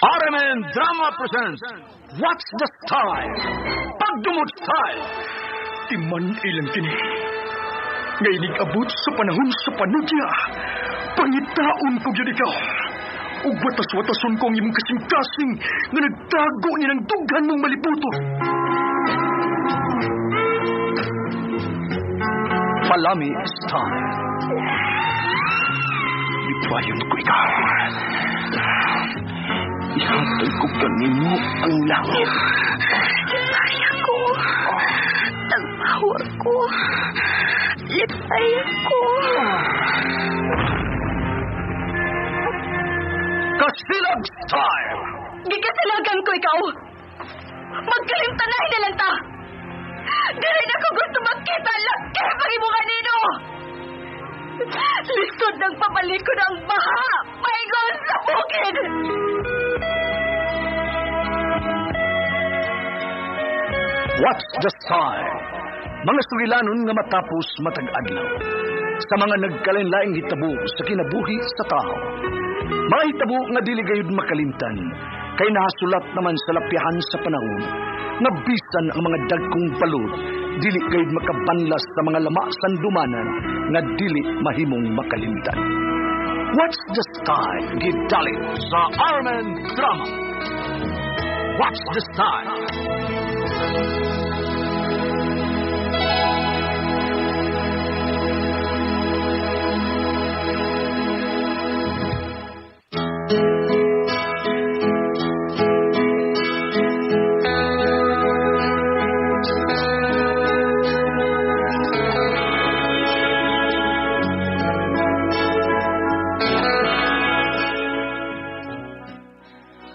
RMN Drama presents What's the Style? Pagdumot Style. Timan ilang kini. Ngay nag-abot sa panahon sa panudya. Pangitaon ko yun ikaw. Ug watas-watason kong imong kasing-kasing nga nagtago ni ng dughan mong malibuto. Palami Style. Ipayon ko ikaw. Ihatay ko kanimo ang langit. Lipay ako. Nagpawa ko. Lipay ako. Kasilag Style. Gikasilagan ko ikaw. Magkalimtanahin na lang ta. Dili na ko gusto magkita ang laki pag-ibo kanino. Likod ng papalikod ang baha. Maygon sa bukid. What's the Style? Mga sugilanon nga matapos matag-adlaw. Sa mga nagkalain-laing hitabo sa kinabuhi sa tao. Mga hitabo nga dili gayud makalimtan. Kay nahasulat naman sa lapihan sa panahon. Nga bisan ang mga dagkong balod. Dili gayud makabanlas sa mga lama sandumanan. Nga dili mahimong makalimtan. What's the Style? Gidalit sa RMN Drama. What's the Style?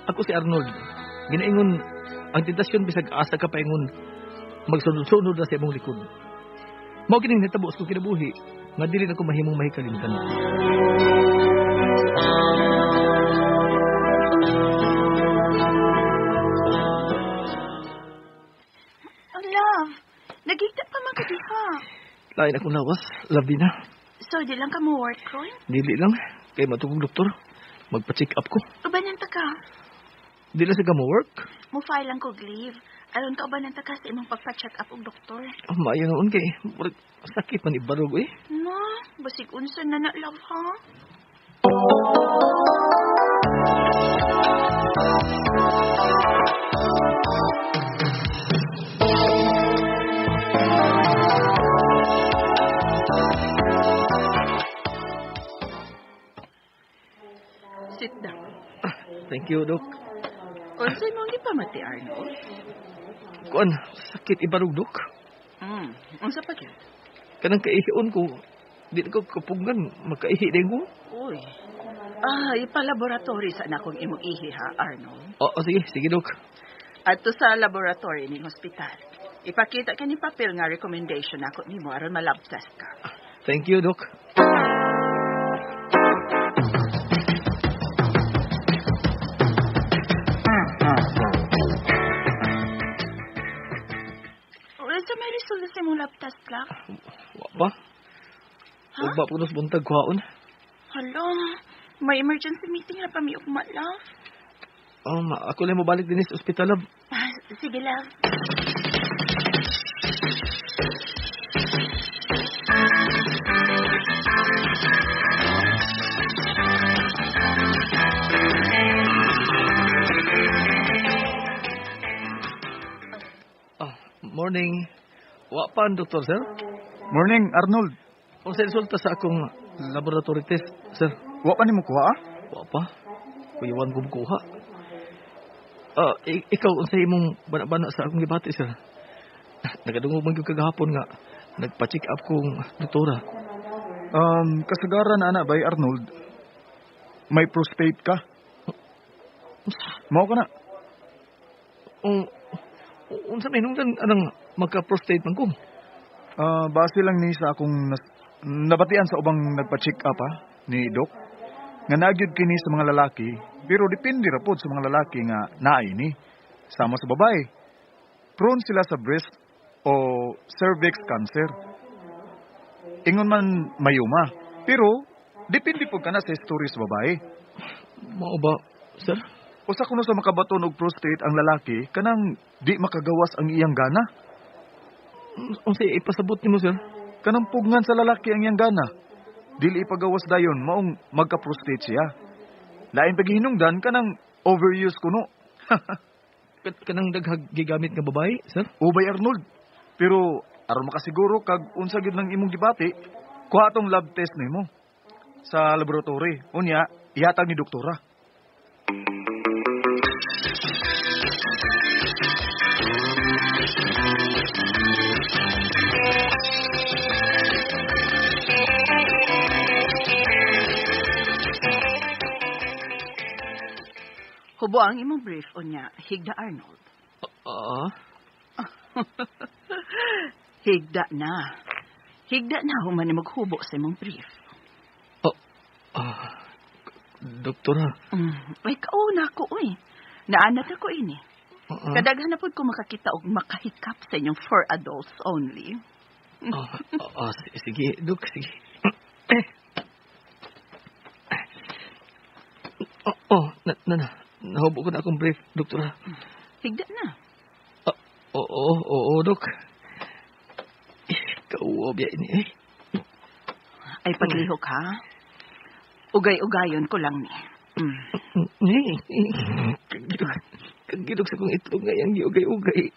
Ako si Arnold. Ginaingon, ang tentasyon bisag asa ka paingon magsunod-sunod na sa imong likod. Mao kining natabos ko kinabuhi, nga dili na ko mahimong mahikalimtan. Oh, love. Nagigta pa magkadiha. Lain akong lawas, labi na. So, di lang ka mo work, Roy? Dili lang, kay matugong doktor. Magpa-check up ko. Ubanan ta ka. Dili sa mo work. Mo file lang ko leave. Aron ka ubanan ta ka sa imong pagpa-check up og doktor. Oh, maayo noon kay sakit man ibarog eh. No, basig unsa na na, love, ha? Sit down. Thank you, Dok. Unsay mong gipamati, Arnold? Kuan, sakit ibarog, Dok. Unsa pa gyud? Kanang kaihion ko, di ko kapungan, makaihi din ko. Uy. Ipa-laboratory sa akong imong ihi, ha, Arnold? Oo, sige, Dok. Adto sa laboratory ning hospital. Ipakita ka ni papel nga recommendation ako nimo aron ma-lab test ka. Thank you, Dok. Sa may resulta sa imong lab test, Clark? Wa ba? Ha? Huwag ba punos buntag kuhaon? Hala, may emergency meeting na pamiok ma, love. Ako lang mo balik din sa ospital, lab. Sige, love. Morning. Wa pa ang doktor, sir? Morning, Arnold. Kung sa resulta sa akong laboratory test, sir? Wa pa ni mo kuha, ah? Wa pa. Kuyawan ko kuha. Ikaw, unsay imong bana-bana sa akong gibati, sir? Nagadungog man gyud kagahapon nga nagpa-check up kong doktora. Kasagaran na ana bay, Arnold. May prostate ka. Mao ka na. Unsa may nungdan anang magka-prostate man ko? Base lang ni sa akong nabatian sa ubang nagpa-check up, ha, ni Doc. Nga nagyud kini sa mga lalaki, pero depende ra pod sa mga lalaki nga naay ni. Sama sa babae. Prone sila sa breast o cervix cancer. Ingon man mayuma. Pero, depende po ka na sa story sa babae. Mao ba, sir? Usa kuno sa makabaton og prostate ang lalaki kanang di makagawas ang iyang gana. Unsay ipasabot nimo, sir? Kanang pugngan sa lalaki ang iyang gana. Dili ipagawas dayon maong magka-prostate siya. Lain paghinungdan kanang overuse kuno. Kanang daghag gigamit nga babae, sir? Ubay Arnold. Pero aron makasiguro kag unsa gyud ng imong gibati, kuha tong lab test nimo sa laboratory. Unya, ihatag ni doktora. Hubo ang imong brief unya, higda Arnold. Higda na. Higda na human ni maghubo sa imong brief. Doktora. Ay, kauna ko, uy. Naanat ako ini. Kadaghan na po ko makakita og makahikap sa inyong for adults only. Sige, Dok, sige. Nahubo ko na akong brief, doktora. Higda na. Oo, Dok. Kauwa biya ini eh. Ay, paglihok ha. Ugay-ugayon ko lang ni. Kagidok sa kong itlog nga yung giugay-ugay.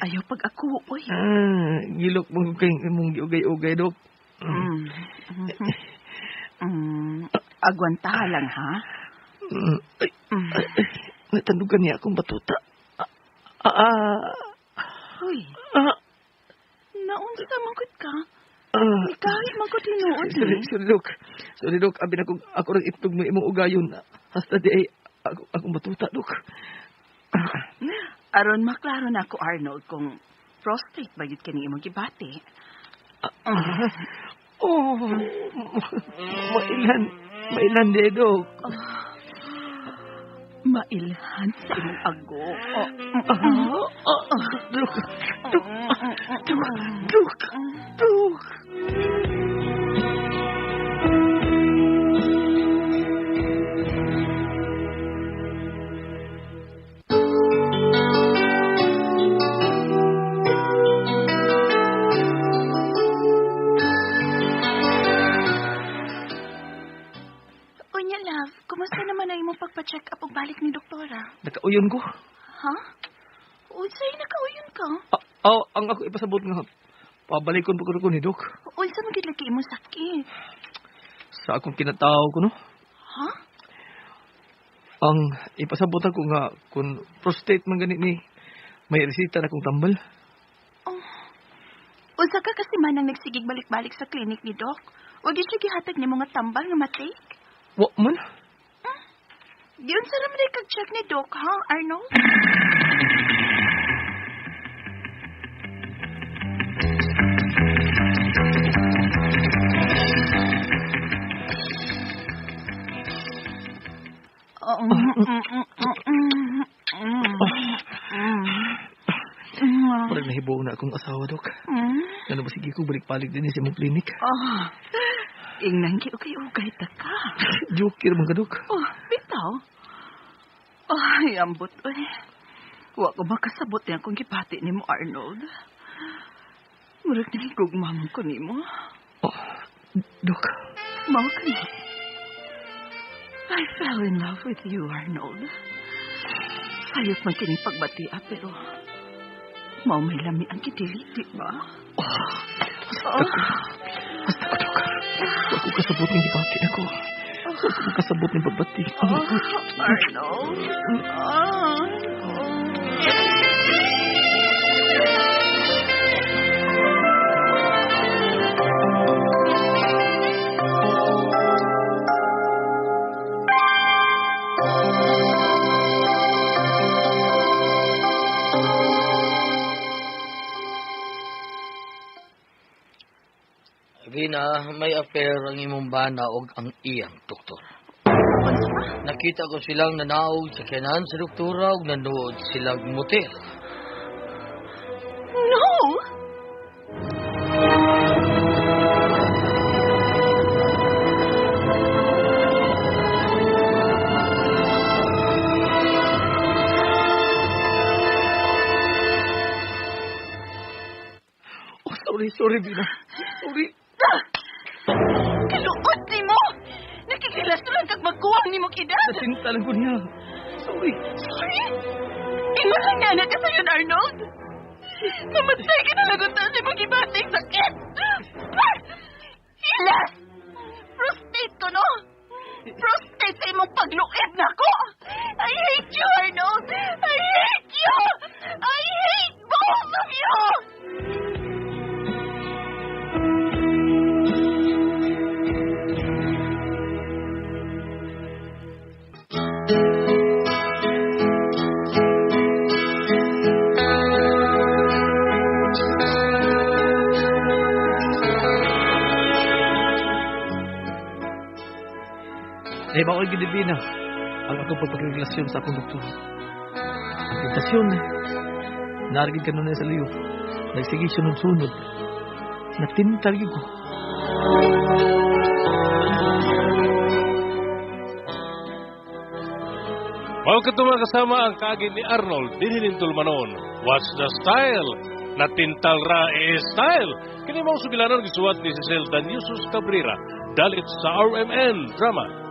Ayaw pag ako, uy. Gilok mong mong giugay-ugay, Dok. Agwanta lang, ha? Natandugan niya akong batuta. Uy. Naunsa mangkot ka? Kahit mangkot hinuod ni. Sorry, Dok. Abi na ako rin itlog mo imong ugayon. Hasta di ay akong batuta, Dok. Aron maklaro na ako, Arnold, kung prostate ba yun kani imong gibati. Mailan di, Dok. Mailhan sa imong ago. Dok. Unya, love, kumusta naman ang imong pagpa-check up o balik ni doktora? Nakauyon ko. Ha? Unsay nakauyon ka? Ang ako ipasabot nga. Pabalikon po ko ni Dok. Unsa man gid lagi imong sakit? Sa akong kinataw ko, no? Ha? Ang ipasabot ako nga kung prostate man ganit ni may resita na kong tambal. Unsa ka kasi man ang nagsigig balik-balik sa klinik ni Doc? O di siya gihatag ni mga tambal nga matake? Wa man? Di unsa naman ay kag-check ni Doc, ha, Arnold? Parang nahibaw na akong asawa, Dok. Ano ba sige ko balik-balik din sa mong klinik? Ingnan ugay ta ka. Joker man ka, Dok. Bitaw. Ay, ambot, oy. Wa ko makasabot niya kung gipati ni mo, Arnold. Murag na higugmam ko ni mo. Dok. Mao ka na. I fell in love with you, Arnold. Sayot man kini pagbatia, pero mao may lami ang kitili, di ba? Basta ko, Dok. Huwag ko kasabot ng gipati ako. Huwag ko kasabot ng pagbati. Arnold. Gina, may affair ang imong bana og ang iyang doktor. Nakita ko silang nanaog sa kanan sa doktora ug nanood silang motel. No! Sorry, Bina. Sorry. Kaluot ni mo! Nakikilas na lang kag magkuwang ni mo kidad! Nasinta lang ko niya. Sorry. Sorry! Ingon lang nga na ka sa'yo, Arnold! Mamatay ka na lagutan sa mga ibating sakit! Hilas! Prostate ko, no? Prostate sa imong pagluib na ko! I hate you, Arnold! I hate you! I hate both of you! Eh, bawal ginibina ang akong pagpagrelasyon sa akong doktor. Ang tentasyon, narigid ka nun sa liyo. Nagsige sunod-sunod. Natintal ko. Mao katuma kasama ang kaagid ni Arnold dinhinin tulmanon. What's the style? Natintal ra style. Kini mao sugilanon gisuwat ni Cecil Daniusos Cabrera dalit sa RMN drama.